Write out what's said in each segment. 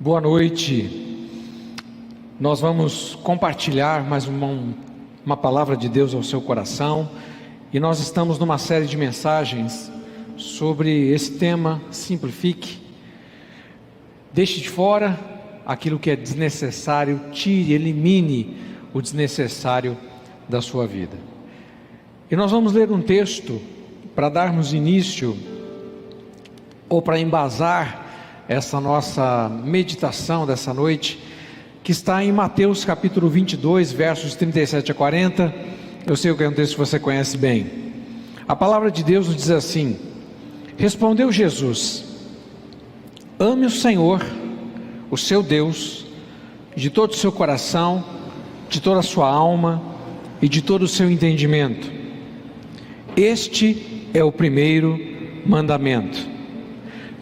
Boa noite. Nós vamos compartilhar mais uma palavra de Deus ao seu coração, e nós estamos numa série de mensagens sobre esse tema: simplifique, deixe de fora aquilo que é desnecessário, tire, elimine o desnecessário da sua vida. E nós vamos ler um texto para darmos início, ou para embasar essa nossa meditação dessa noite, que está em Mateus capítulo 22, versos 37 a 40. Eu sei que é um texto que você conhece bem. A palavra de Deus nos diz assim: respondeu Jesus: ame o Senhor, o seu Deus, de todo o seu coração, de toda a sua alma e de todo o seu entendimento. Este é o primeiro mandamento.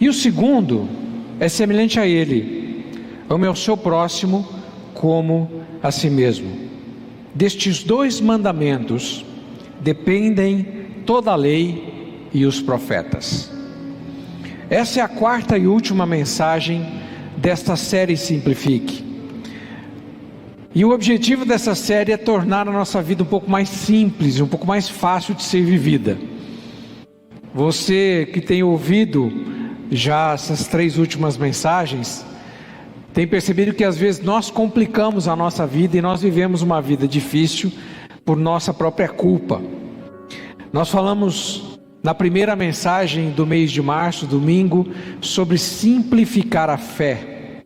E o segundo é semelhante a ele: ame ao seu próximo como a si mesmo. Destes dois mandamentos dependem toda a lei e os profetas. Essa é a quarta e última mensagem desta série Simplifique. E o objetivo dessa série é tornar a nossa vida um pouco mais simples, um pouco mais fácil de ser vivida. Você que tem ouvido já essas três últimas mensagens, tem percebido que às vezes nós complicamos a nossa vida e nós vivemos uma vida difícil por nossa própria culpa. Nós falamos na primeira mensagem do mês de março, domingo, sobre simplificar a fé.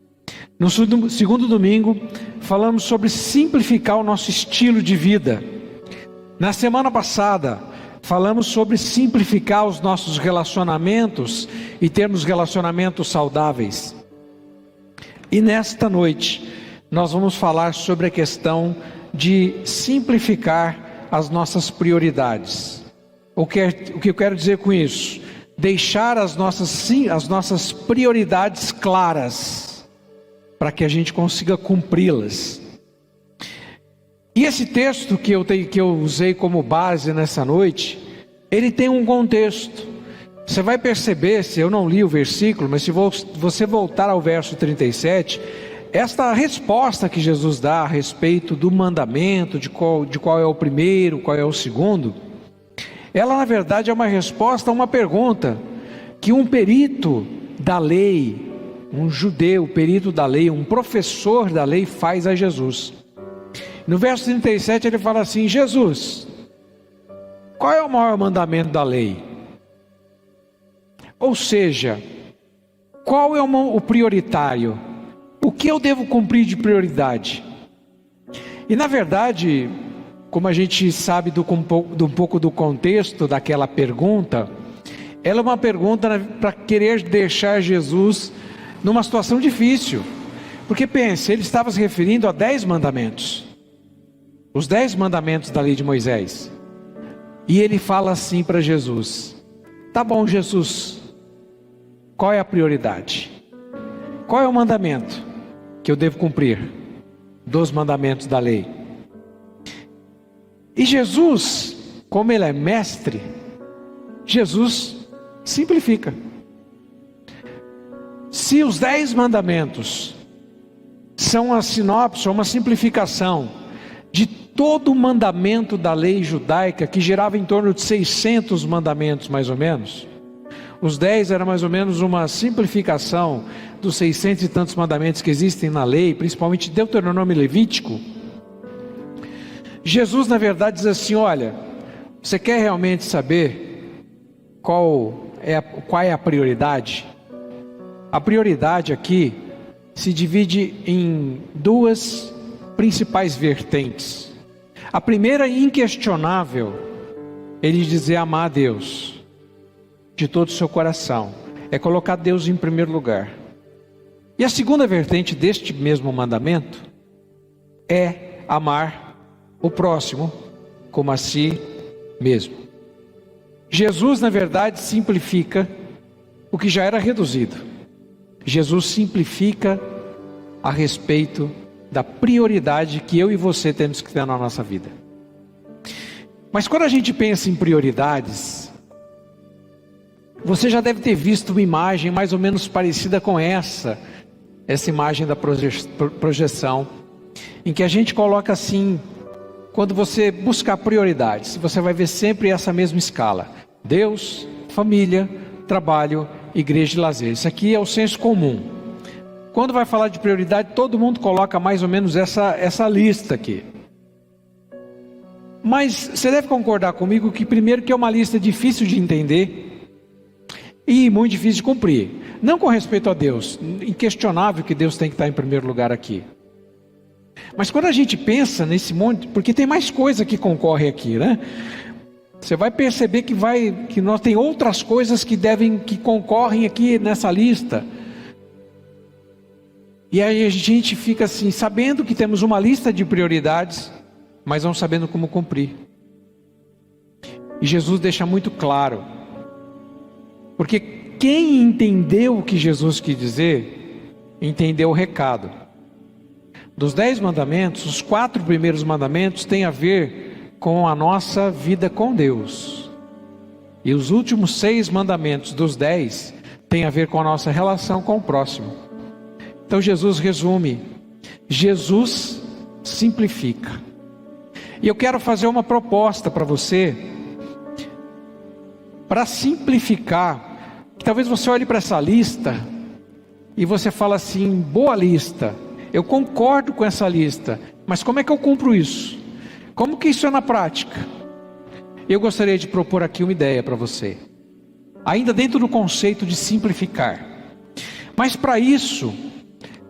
No segundo domingo, falamos sobre simplificar o nosso estilo de vida. Na semana passada, falamos sobre simplificar os nossos relacionamentos e termos relacionamentos saudáveis. E nesta noite, nós vamos falar sobre a questão de simplificar as nossas prioridades. O que eu quero dizer com isso? Deixar as nossas prioridades claras, para que a gente consiga cumpri-las. E esse texto que eu usei como base nessa noite, ele tem um contexto. Você vai perceber, se eu não li o versículo, mas se você voltar ao verso 37, esta resposta que Jesus dá a respeito do mandamento, de qual é o primeiro, qual é o segundo, ela na verdade é uma resposta a uma pergunta que um perito da lei, um judeu, perito da lei, um professor da lei faz a Jesus. No verso 37 ele fala assim: Jesus, qual é o maior mandamento da lei? Ou seja, qual é o prioritário? O que eu devo cumprir de prioridade? E na verdade, como a gente sabe um pouco do contexto daquela pergunta, ela é uma pergunta para querer deixar Jesus numa situação difícil. Porque pense, ele estava se referindo a 10 mandamentos. Os 10 mandamentos da lei de Moisés. E ele fala assim para Jesus: tá bom, Jesus, qual é a prioridade? Qual é o mandamento que eu devo cumprir dos mandamentos da lei? E Jesus, como ele é mestre, Jesus simplifica. Se os 10 mandamentos são uma sinopse, uma simplificação de todo o mandamento da lei judaica, que gerava em torno de 600 mandamentos mais ou menos, os 10 era mais ou menos uma simplificação dos 600 e tantos mandamentos que existem na lei, principalmente Deuteronômio e Levítico. Jesus na verdade diz assim: olha, você quer realmente saber qual é a prioridade? A prioridade aqui se divide em duas principais vertentes. A primeira, inquestionável, ele dizer amar a Deus de todo o seu coração, é colocar Deus em primeiro lugar. E a segunda vertente deste mesmo mandamento é amar o próximo como a si mesmo. Jesus na verdade simplifica o que já era reduzido. Jesus simplifica a respeito da prioridade que eu e você temos que ter na nossa vida. Mas quando a gente pensa em prioridades, você já deve ter visto uma imagem mais ou menos parecida com essa essa imagem da projeção, em que a gente coloca assim, quando você buscar prioridades, você vai ver sempre essa mesma escala: Deus, família, trabalho, igreja e lazer. Isso aqui é o senso comum. Quando vai falar de prioridade, todo mundo coloca mais ou menos essa lista aqui. Mas você deve concordar comigo que primeiro que é uma lista difícil de entender e muito difícil de cumprir. Não com respeito a Deus, inquestionável que Deus tem que estar em primeiro lugar aqui. Mas quando a gente pensa nesse monte, porque tem mais coisa que concorre aqui, né? Você vai perceber que nós tem outras coisas que concorrem aqui nessa lista. E aí a gente fica assim, sabendo que temos uma lista de prioridades, mas não sabendo como cumprir. E Jesus deixa muito claro, porque quem entendeu o que Jesus quis dizer, entendeu o recado. Dos 10 mandamentos, os 4 primeiros mandamentos têm a ver com a nossa vida com Deus. E os últimos 6 mandamentos dos 10 têm a ver com a nossa relação com o próximo. Então Jesus resume, Jesus simplifica. E eu quero fazer uma proposta para você, para simplificar. Talvez você olhe para essa lista e você fala assim: boa lista, eu concordo com essa lista, mas como é que eu cumpro isso? Como que isso é na prática? Eu gostaria de propor aqui uma ideia para você, ainda dentro do conceito de simplificar. Mas para isso,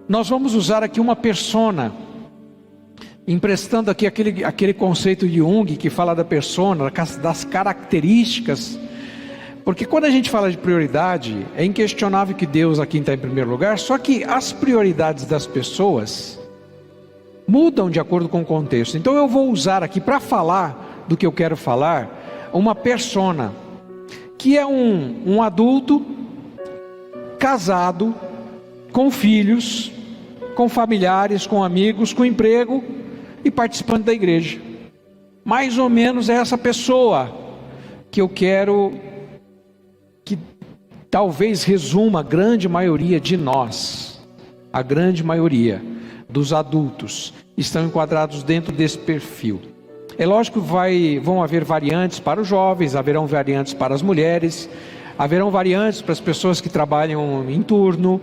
nós vamos usar aqui uma persona, emprestando aqui aquele conceito de Jung, que fala da persona, das características. Porque quando a gente fala de prioridade, é inquestionável que Deus aqui está em primeiro lugar, só que as prioridades das pessoas mudam de acordo com o contexto. Então eu vou usar aqui, para falar do que eu quero falar, uma persona, que é um adulto, casado, com filhos, com familiares, com amigos, com emprego e participante da igreja. Mais ou menos é essa pessoa que eu quero que talvez resuma a grande maioria de nós. A grande maioria dos adultos estão enquadrados dentro desse perfil. É lógico que vão haver variantes para os jovens, haverão variantes para as mulheres, haverão variantes para as pessoas que trabalham em turno.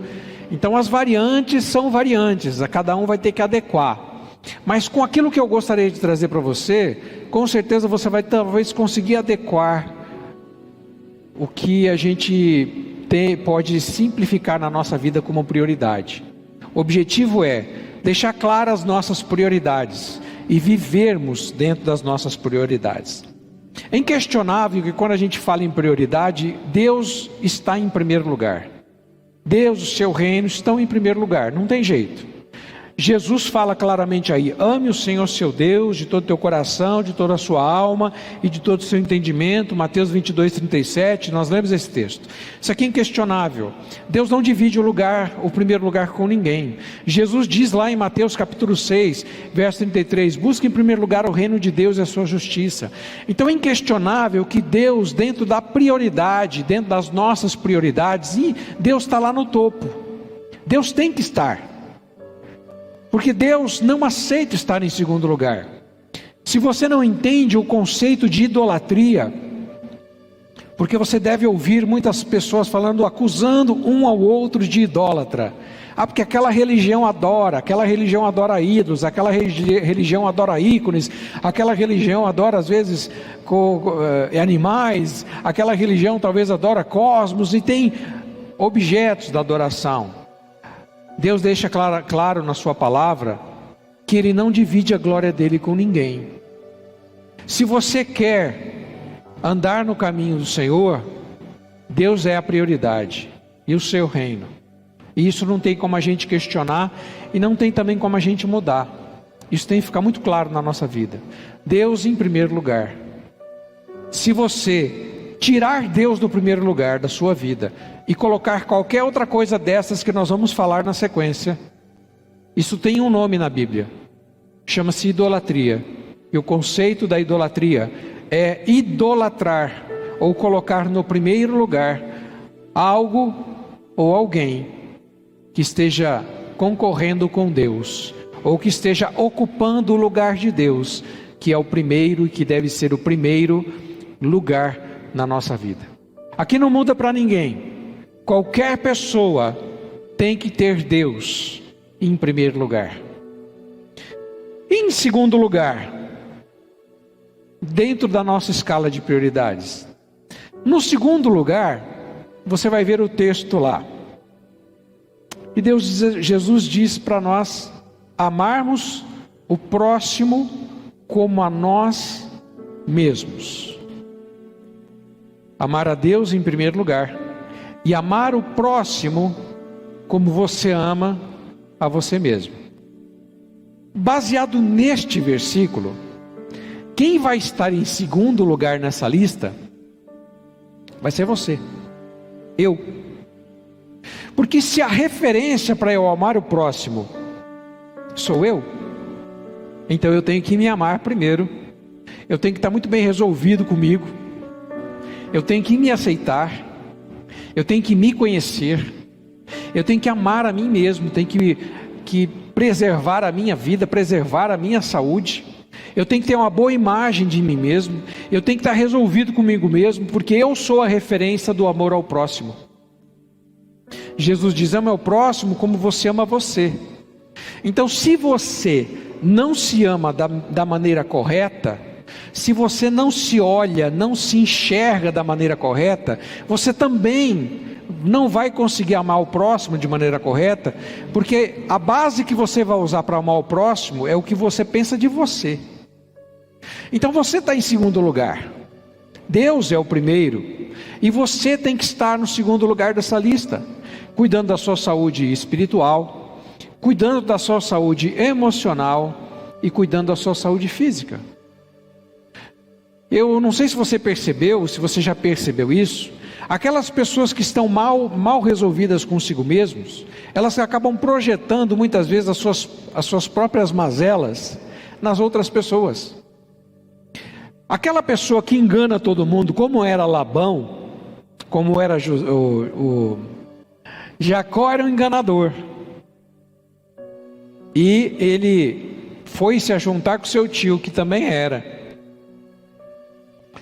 Então as variantes são variantes, a cada um vai ter que adequar. Mas com aquilo que eu gostaria de trazer para você, com certeza você vai talvez conseguir adequar o que a gente pode simplificar na nossa vida como prioridade. O objetivo é deixar claras as nossas prioridades e vivermos dentro das nossas prioridades. É inquestionável que quando a gente fala em prioridade, Deus está em primeiro lugar. Deus, o seu reino estão em primeiro lugar, não tem jeito. Jesus fala claramente aí: ame o Senhor seu Deus de todo o teu coração, de toda a sua alma e de todo o seu entendimento. Mateus 22:37, nós lemos esse texto. Isso aqui é inquestionável. Deus não divide o primeiro lugar com ninguém. Jesus diz lá em Mateus capítulo 6, verso 33, busque em primeiro lugar o reino de Deus e a sua justiça. Então é inquestionável que Deus, dentro da prioridade, dentro das nossas prioridades, e Deus está lá no topo. Deus tem que estar. Porque Deus não aceita estar em segundo lugar. Se você não entende o conceito de idolatria, porque você deve ouvir muitas pessoas acusando um ao outro de idólatra. Porque aquela religião adora ídolos, aquela religião adora ícones, aquela religião adora às vezes animais, aquela religião talvez adora cosmos, e tem objetos da adoração. Deus deixa claro na sua palavra que Ele não divide a glória dEle com ninguém. Se você quer andar no caminho do Senhor, Deus é a prioridade e o seu reino. E isso não tem como a gente questionar e não tem também como a gente mudar. Isso tem que ficar muito claro na nossa vida. Deus em primeiro lugar. Se você tirar Deus do primeiro lugar da sua vida e colocar qualquer outra coisa dessas que nós vamos falar na sequência, isso tem um nome na Bíblia, chama-se idolatria. E o conceito da idolatria é idolatrar, ou colocar no primeiro lugar algo ou alguém que esteja concorrendo com Deus, ou que esteja ocupando o lugar de Deus, que é o primeiro e que deve ser o primeiro lugar na nossa vida. Aqui não muda para ninguém. Qualquer pessoa tem que ter Deus em primeiro lugar. Em segundo lugar, dentro da nossa escala de prioridades, no segundo lugar, você vai ver o texto lá. E Jesus diz para nós amarmos o próximo como a nós mesmos. Amar a Deus em primeiro lugar e amar o próximo como você ama a você mesmo. Baseado neste versículo, quem vai estar em segundo lugar nessa lista vai ser você, eu. Porque se a referência para eu amar o próximo sou eu, então eu tenho que me amar primeiro. Eu tenho que estar muito bem resolvido comigo. Eu tenho que me aceitar. Eu tenho que me conhecer. Eu tenho que amar a mim mesmo. Tenho que preservar a minha vida, preservar a minha saúde. Eu tenho que ter uma boa imagem de mim mesmo. Eu tenho que estar resolvido comigo mesmo, porque eu sou a referência do amor ao próximo. Jesus diz: ama ao próximo como você ama você. Então, se você não se ama da maneira correta, se você não se olha, não se enxerga da maneira correta, você também não vai conseguir amar o próximo de maneira correta, porque a base que você vai usar para amar o próximo é o que você pensa de você. Então você está em segundo lugar, Deus é o primeiro, e você tem que estar no segundo lugar dessa lista, cuidando da sua saúde espiritual, cuidando da sua saúde emocional e cuidando da sua saúde física. Eu não sei se você percebeu, se você já percebeu isso, aquelas pessoas que estão mal resolvidas consigo mesmos, elas acabam projetando muitas vezes as suas próprias mazelas nas outras pessoas. Aquela pessoa que engana todo mundo, como era Labão, como era Jacó, era um enganador. E ele foi se ajuntar com seu tio, que também era.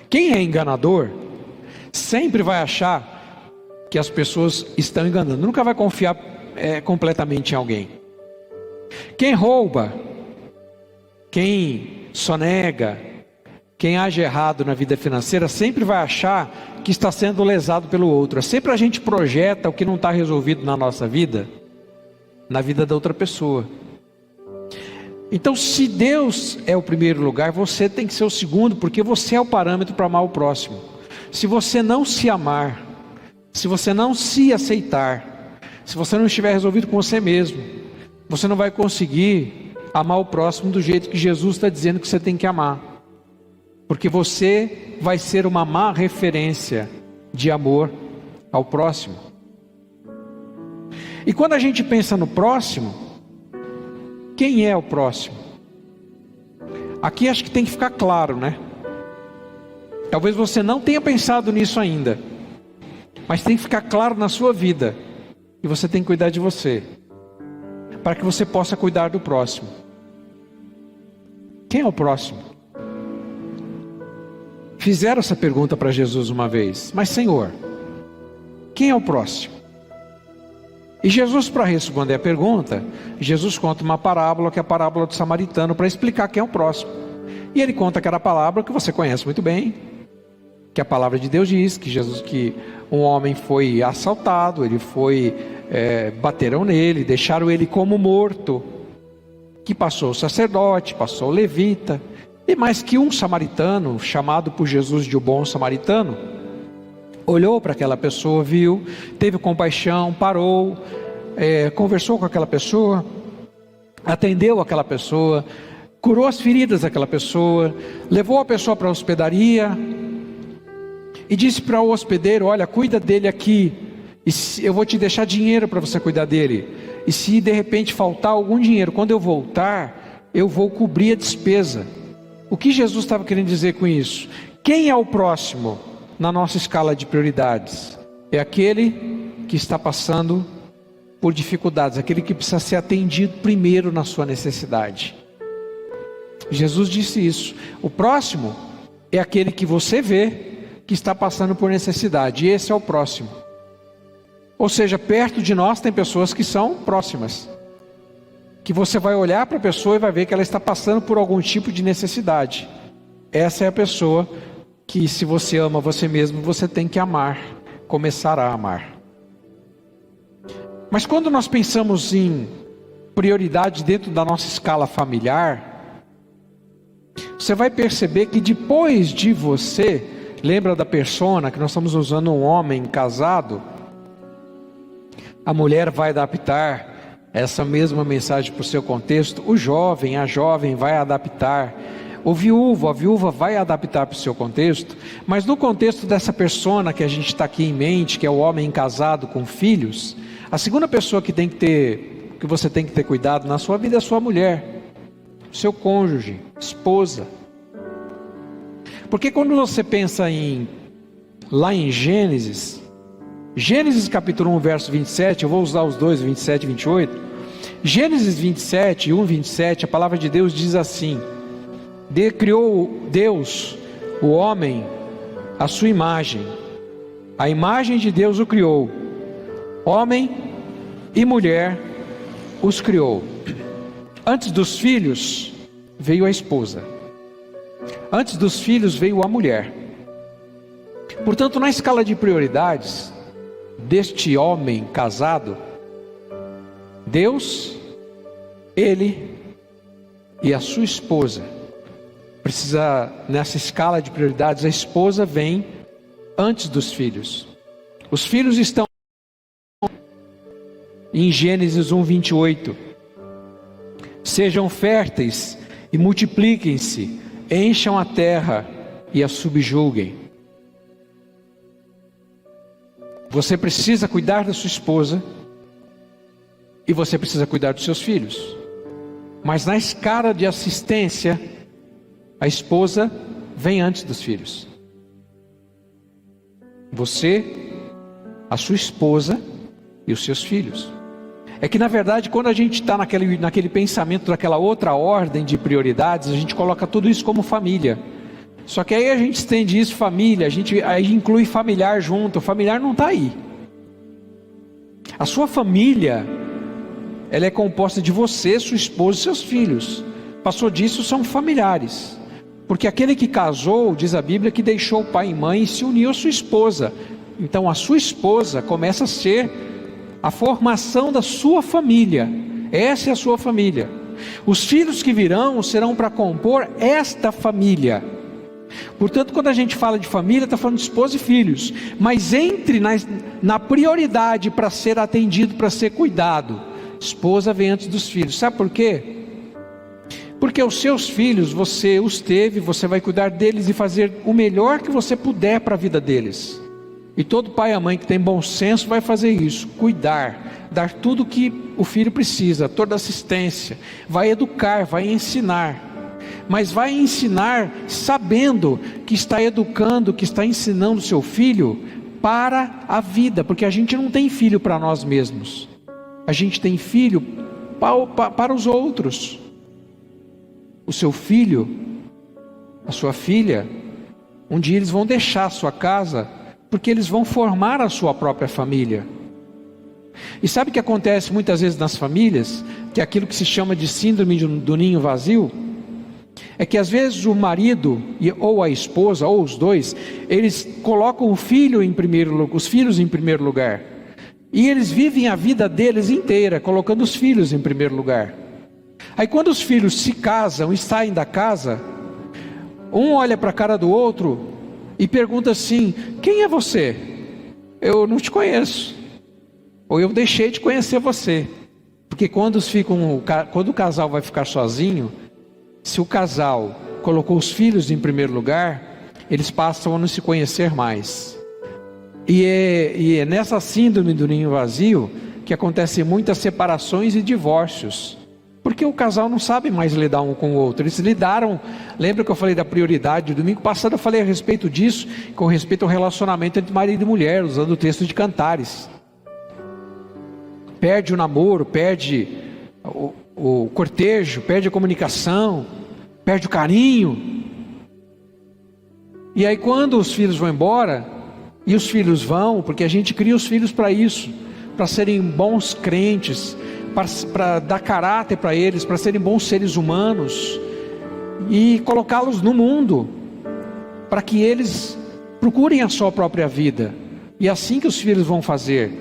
Quem é enganador sempre vai achar que as pessoas estão enganando, nunca vai confiar completamente em alguém. Quem rouba, quem sonega, quem age errado na vida financeira, sempre vai achar que está sendo lesado pelo outro. Sempre a gente projeta o que não está resolvido na nossa vida, na vida da outra pessoa. Então, se Deus é o primeiro lugar, você tem que ser o segundo, porque você é o parâmetro para amar o próximo. Se você não se amar, se você não se aceitar, se você não estiver resolvido com você mesmo, você não vai conseguir amar o próximo do jeito que Jesus está dizendo que você tem que amar, porque você vai ser uma má referência de amor ao próximo. E quando a gente pensa no próximo, quem é o próximo? Aqui acho que tem que ficar claro, né? Talvez você não tenha pensado nisso ainda, mas tem que ficar claro na sua vida, e você tem que cuidar de você, para que você possa cuidar do próximo. Quem é o próximo? Fizeram essa pergunta para Jesus uma vez: mas Senhor, quem é o próximo? E Jesus, para responder a pergunta, Jesus conta uma parábola, que é a parábola do samaritano, para explicar quem é o próximo. E ele conta aquela palavra que você conhece muito bem, que a palavra de Deus diz que um homem foi assaltado, bateram nele, deixaram ele como morto, que passou o sacerdote, passou o levita, e mais que um samaritano, chamado por Jesus de o bom samaritano, olhou para aquela pessoa, viu, teve compaixão, parou, conversou com aquela pessoa, atendeu aquela pessoa, curou as feridas daquela pessoa, levou a pessoa para a hospedaria e disse para o hospedeiro: olha, cuida dele aqui, e eu vou te deixar dinheiro para você cuidar dele, e se de repente faltar algum dinheiro, quando eu voltar, eu vou cobrir a despesa. O que Jesus estava querendo dizer com isso? Quem é o próximo na nossa escala de prioridades? É aquele que está passando por dificuldades, aquele que precisa ser atendido primeiro na sua necessidade. Jesus disse isso. O próximo é aquele que você vê que está passando por necessidade, e esse é o próximo. Ou seja, perto de nós tem pessoas que são próximas, que você vai olhar para a pessoa e vai ver que ela está passando por algum tipo de necessidade. Essa é a pessoa que, se você ama você mesmo, você tem que amar, começar a amar. Mas quando nós pensamos em prioridade dentro da nossa escala familiar, você vai perceber que depois de você, lembra da persona que nós estamos usando, um homem casado, a mulher vai adaptar essa mesma mensagem para o seu contexto, o jovem, a jovem vai adaptar, o viúvo, a viúva vai adaptar para o seu contexto, mas no contexto dessa persona que a gente está aqui em mente, que é o homem casado com filhos, a segunda pessoa que você tem que ter cuidado na sua vida é a sua mulher, seu cônjuge, esposa. Porque quando você pensa lá em Gênesis capítulo 1, verso 27, eu vou usar os dois, 27 e 28. Gênesis 27, 1, 27, a palavra de Deus diz assim: criou Deus o homem à sua imagem, a imagem de Deus o criou, homem e mulher os criou. Antes dos filhos veio a esposa, antes dos filhos veio a mulher. Portanto, na escala de prioridades deste homem casado, Deus, ele e a sua esposa precisa, nessa escala de prioridades, a esposa vem antes dos filhos. Os filhos estão em Gênesis 1, 28. Sejam férteis e multipliquem-se, encham a terra e a subjuguem. Você precisa cuidar da sua esposa e você precisa cuidar dos seus filhos. Mas na escala de assistência, a esposa vem antes dos filhos. Você, a sua esposa e os seus filhos. É que na verdade, quando a gente está naquele pensamento daquela outra ordem de prioridades, a gente coloca tudo isso como família. Só que aí a gente estende isso, família, aí inclui familiar junto. O familiar não está aí. A sua família, ela é composta de você, sua esposa e seus filhos. Passou disso, são familiares. Porque aquele que casou, diz a Bíblia, que deixou o pai e mãe e se uniu à sua esposa. Então a sua esposa começa a ser a formação da sua família. Essa é a sua família. Os filhos que virão serão para compor esta família. Portanto, quando a gente fala de família, está falando de esposa e filhos. Mas entre na prioridade para ser atendido, para ser cuidado, esposa vem antes dos filhos. Sabe por quê? Porque os seus filhos, você os teve, você vai cuidar deles e fazer o melhor que você puder para a vida deles. E todo pai e mãe que tem bom senso vai fazer isso, cuidar, dar tudo o que o filho precisa, toda assistência, vai educar, vai ensinar. Mas vai ensinar sabendo que está educando, que está ensinando o seu filho para a vida, porque a gente não tem filho para nós mesmos, a gente tem filho para os outros. O seu filho, a sua filha, um dia eles vão deixar a sua casa, porque eles vão formar a sua própria família. E sabe o que acontece muitas vezes nas famílias, que é aquilo que se chama de síndrome do ninho vazio? É que às vezes o marido ou a esposa, ou os dois, eles colocam os filhos em primeiro lugar, e eles vivem a vida deles inteira colocando os filhos em primeiro lugar. Aí quando os filhos se casam e saem da casa, um olha para a cara do outro e pergunta assim: quem é você? Eu não te conheço, ou eu deixei de conhecer você. Porque quando o casal vai ficar sozinho, se o casal colocou os filhos em primeiro lugar, eles passam a não se conhecer mais. E é nessa síndrome do ninho vazio que acontecem muitas separações e divórcios. Porque o casal não sabe mais lidar um com o outro. Eles lidaram, lembra que eu falei da prioridade? Domingo passado eu falei a respeito disso, com respeito ao relacionamento entre marido e mulher, usando o texto de Cantares. perde o namoro, perde o cortejo, perde a comunicação, perde o carinho. E aí quando os filhos vão embora, e os filhos vão, porque a gente cria os filhos para isso, para serem bons crentes, para dar caráter para eles, para serem bons seres humanos, e colocá-los no mundo, para que eles procurem a sua própria vida. E é assim que os filhos vão fazer.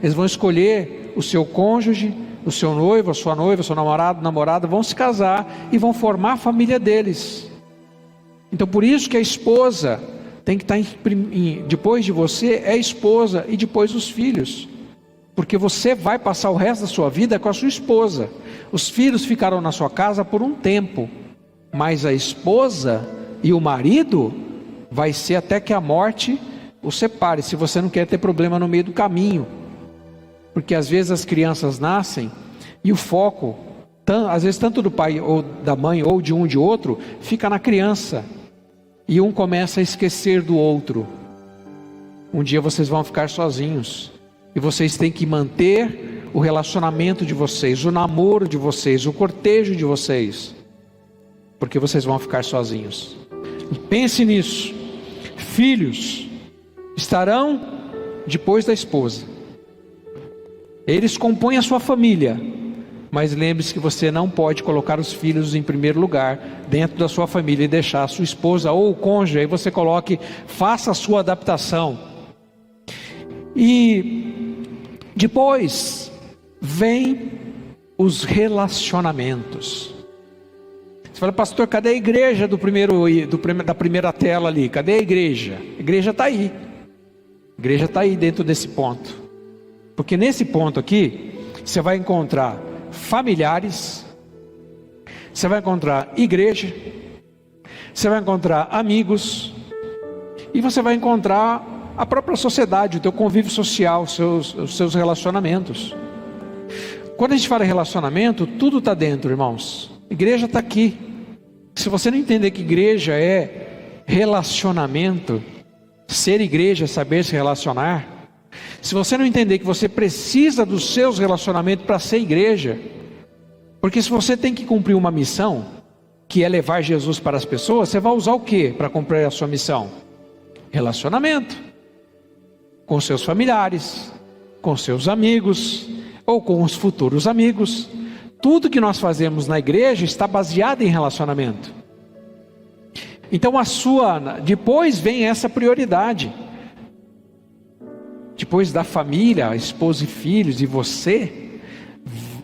Eles vão escolher o seu cônjuge, o seu noivo, a sua noiva, o seu namorado, namorada, vão se casar e vão formar a família deles. Então por isso que a esposa tem que estar depois de você, é a esposa, e depois os filhos, porque você vai passar o resto da sua vida com a sua esposa. Os filhos ficarão na sua casa por um tempo, mas a esposa e o marido vai ser até que a morte os separe, se você não quer ter problema no meio do caminho. Porque às vezes as crianças nascem e o foco, às vezes tanto do pai ou da mãe ou de um de outro, fica na criança, e um começa a esquecer do outro. Um dia vocês vão ficar sozinhos, e vocês têm que manter o relacionamento de vocês, o namoro de vocês, o cortejo de vocês, porque vocês vão ficar sozinhos. Pense nisso. Filhos estarão depois da esposa. Eles compõem a sua família, mas lembre-se que você não pode colocar os filhos em primeiro lugar dentro da sua família e deixar a sua esposa ou o cônjuge. Aí você coloque, faça a sua adaptação. E depois vem os relacionamentos. Você fala, pastor, cadê a igreja da primeira tela ali? Cadê a igreja? A igreja está aí. A igreja está aí dentro desse ponto. Porque nesse ponto aqui, você vai encontrar familiares, você vai encontrar igreja, você vai encontrar amigos, e você vai encontrar a própria sociedade, o teu convívio social, os seus relacionamentos. Quando a gente fala em relacionamento, tudo está dentro, irmãos. A igreja está aqui. Se você não entender que igreja é relacionamento, ser igreja é saber se relacionar. Se você não entender que você precisa dos seus relacionamentos para ser igreja, porque se você tem que cumprir uma missão, que é levar Jesus para as pessoas, você vai usar o que para cumprir a sua missão? Relacionamento, com seus familiares, com seus amigos, ou com os futuros amigos. Tudo que nós fazemos na igreja está baseado em relacionamento. Então depois vem essa prioridade. Depois da família, esposa e filhos, e você,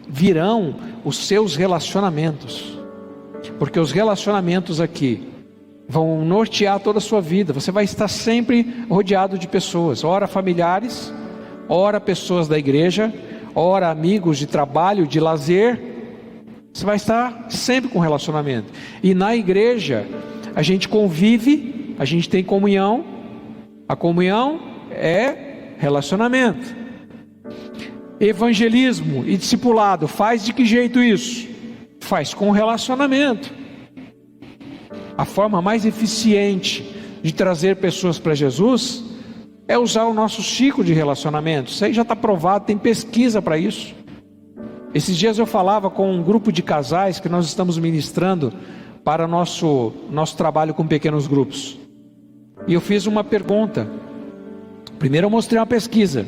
virão os seus relacionamentos. Porque os relacionamentos aqui vão nortear toda a sua vida. Você vai estar sempre rodeado de pessoas, ora familiares, ora pessoas da igreja, ora amigos de trabalho, de lazer. Você vai estar sempre com relacionamento. E na igreja, a gente convive, a gente tem comunhão. A comunhão é relacionamento. Evangelismo e discipulado, faz de que jeito isso? Faz com relacionamento. A forma mais eficiente de trazer pessoas para Jesus é usar o nosso ciclo de relacionamento. Isso aí já está provado, tem pesquisa para isso. Esses dias eu falava com um grupo de casais que nós estamos ministrando para nosso trabalho com pequenos grupos. E eu fiz uma pergunta. Primeiro eu mostrei uma pesquisa,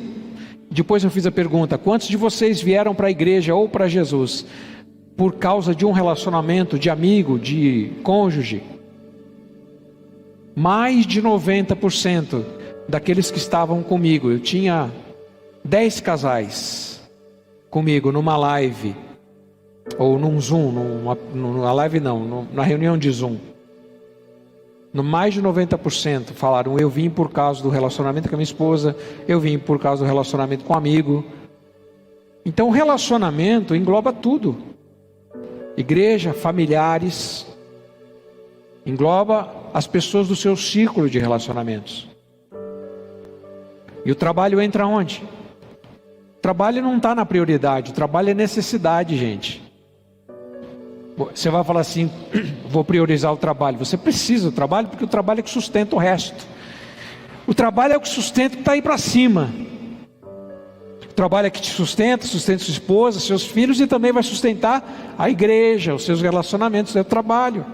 depois eu fiz a pergunta: quantos de vocês vieram para a igreja ou para Jesus por causa de um relacionamento de amigo, de cônjuge? Mais de 90% daqueles que estavam comigo, eu tinha 10 casais comigo numa live, ou num Zoom, numa live não, na reunião de Zoom. Mais de 90% falaram: eu vim por causa do relacionamento com a minha esposa, eu vim por causa do relacionamento com um amigo. Então o relacionamento engloba tudo. Igreja, familiares, engloba as pessoas do seu círculo de relacionamentos. E o trabalho entra onde? O trabalho não está na prioridade, o trabalho é necessidade, gente. Você vai falar assim: vou priorizar o trabalho. Você precisa do trabalho, porque o trabalho é que sustenta o resto. O trabalho é o que sustenta o que está aí para cima. O trabalho é que te sustenta sua esposa, seus filhos, e também vai sustentar a igreja, os seus relacionamentos, o seu trabalho.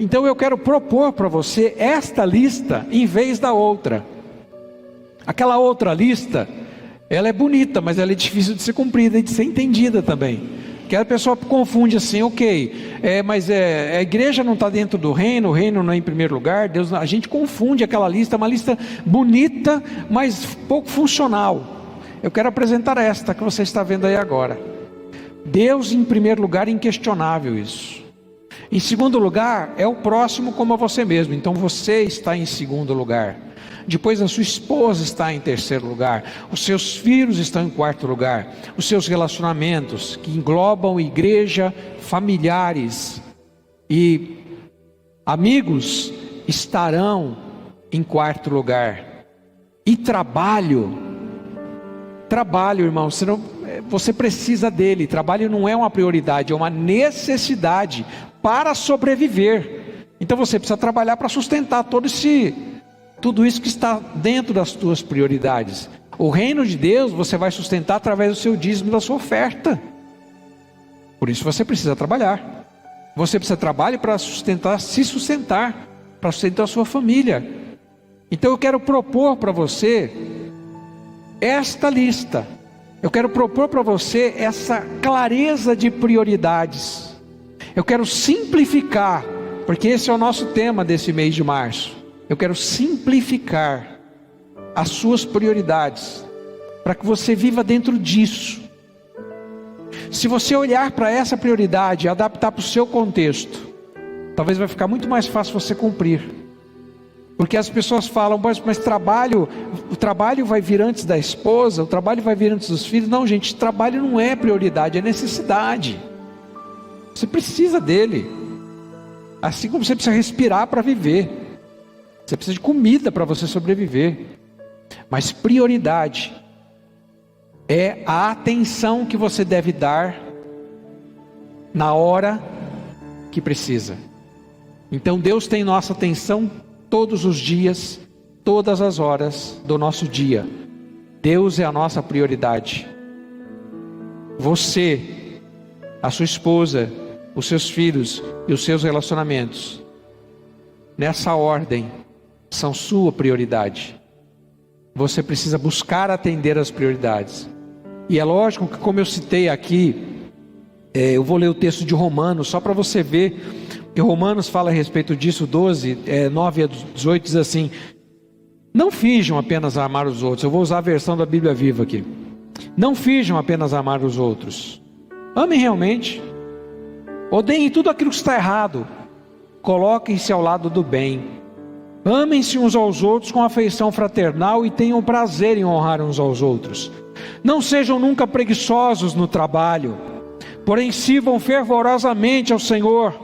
Então eu quero propor para você esta lista em vez da outra. Aquela outra lista, ela é bonita, mas ela é difícil de ser cumprida e de ser entendida também. Que a pessoa confunde assim, ok, mas a igreja não está dentro do reino, o reino não é em primeiro lugar, Deus, a gente confunde aquela lista, uma lista bonita, mas pouco funcional. Eu quero apresentar esta que você está vendo aí agora. Deus em primeiro lugar, inquestionável isso. Em segundo lugar, é o próximo como a você mesmo, então você está em segundo lugar. Depois a sua esposa está em terceiro lugar, os seus filhos estão em quarto lugar, os seus relacionamentos, que englobam igreja, familiares e amigos, estarão em quarto lugar. E trabalho, irmão, você precisa dele. Trabalho não é uma prioridade, é uma necessidade para sobreviver. Então você precisa trabalhar para sustentar tudo isso que está dentro das tuas prioridades. O reino de Deus você vai sustentar através do seu dízimo, da sua oferta. Por isso você precisa trabalhar. Você precisa trabalhar para se sustentar, para sustentar a sua família. Então eu quero propor para você esta lista. Eu quero propor para você essa clareza de prioridades. Eu quero simplificar, porque esse é o nosso tema desse mês de março. Eu quero simplificar as suas prioridades, para que você viva dentro disso. Se você olhar para essa prioridade e adaptar para o seu contexto, talvez vai ficar muito mais fácil você cumprir. Porque as pessoas falam, mas o trabalho vai vir antes da esposa, o trabalho vai vir antes dos filhos. Não, gente, trabalho não é prioridade, é necessidade. Você precisa dele, assim como você precisa respirar para viver. Você precisa de comida para você sobreviver. Mas prioridade é a atenção que você deve dar na hora que precisa. Então Deus tem nossa atenção todos os dias, todas as horas do nosso dia. Deus é a nossa prioridade. Você, a sua esposa, os seus filhos e os seus relacionamentos, nessa ordem, são sua prioridade. Você precisa buscar atender as prioridades. E é lógico que, como eu citei aqui, eu vou ler o texto de Romanos, só para você ver, que Romanos fala a respeito disso, 12, 9 a 18, diz assim: não finjam apenas amar os outros. Eu vou usar a versão da Bíblia Viva aqui. Não finjam apenas amar os outros. Amem realmente. Odeiem tudo aquilo que está errado. Coloquem-se ao lado do bem. Amem-se uns aos outros com afeição fraternal e tenham prazer em honrar uns aos outros. Não sejam nunca preguiçosos no trabalho, porém sirvam fervorosamente ao Senhor.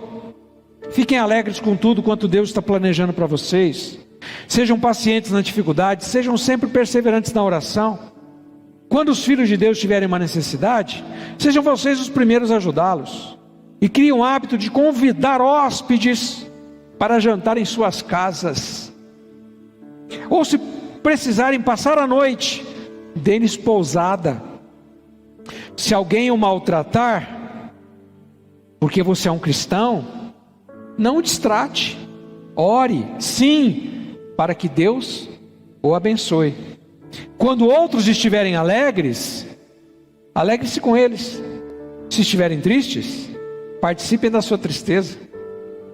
Fiquem alegres com tudo quanto Deus está planejando para vocês. Sejam pacientes na dificuldade, sejam sempre perseverantes na oração. Quando os filhos de Deus tiverem uma necessidade, sejam vocês os primeiros a ajudá-los. E criem o hábito de convidar hóspedes para jantar em suas casas. Ou se precisarem passar a noite, dê-lhes pousada. Se alguém o maltratar, porque você é um cristão, não o distrate. Ore, sim, para que Deus o abençoe. Quando outros estiverem alegres, alegre-se com eles. Se estiverem tristes, participem da sua tristeza.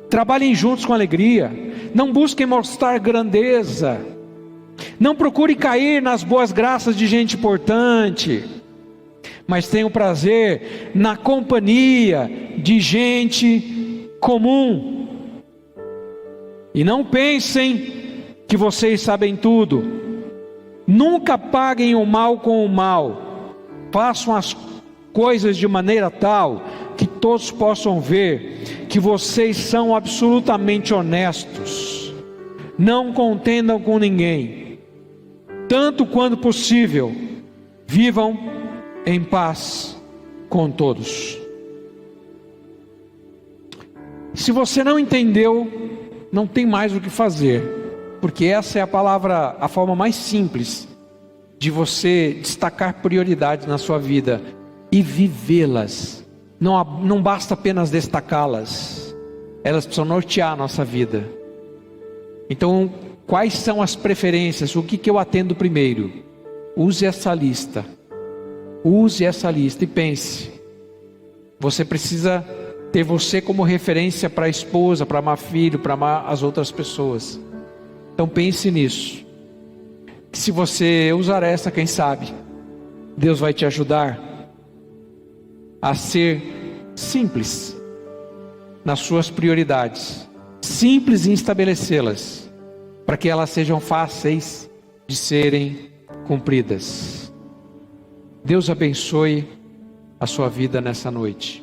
Trabalhem juntos com alegria. Não busquem mostrar grandeza. Não procurem cair nas boas graças de gente importante, mas tenham prazer na companhia de gente comum. E não pensem que vocês sabem tudo. Nunca paguem o mal com o mal. Façam as coisas de maneira tal que todos possam ver que vocês são absolutamente honestos. Não contendam com ninguém. Tanto quanto possível, vivam em paz com todos. Se você não entendeu, não tem mais o que fazer, porque essa é a forma mais simples de você destacar prioridades na sua vida e vivê-las. Não basta apenas destacá-las, elas precisam nortear a nossa vida. Então, quais são as preferências? O que eu atendo primeiro? Use essa lista. Use essa lista e pense. Você precisa ter você como referência para a esposa, para amar filho, para amar as outras pessoas. Então pense nisso. Que se você usar essa, quem sabe, Deus vai te ajudar a ser simples nas suas prioridades. Simples em estabelecê-las, para que elas sejam fáceis de serem cumpridas. Deus abençoe a sua vida nessa noite.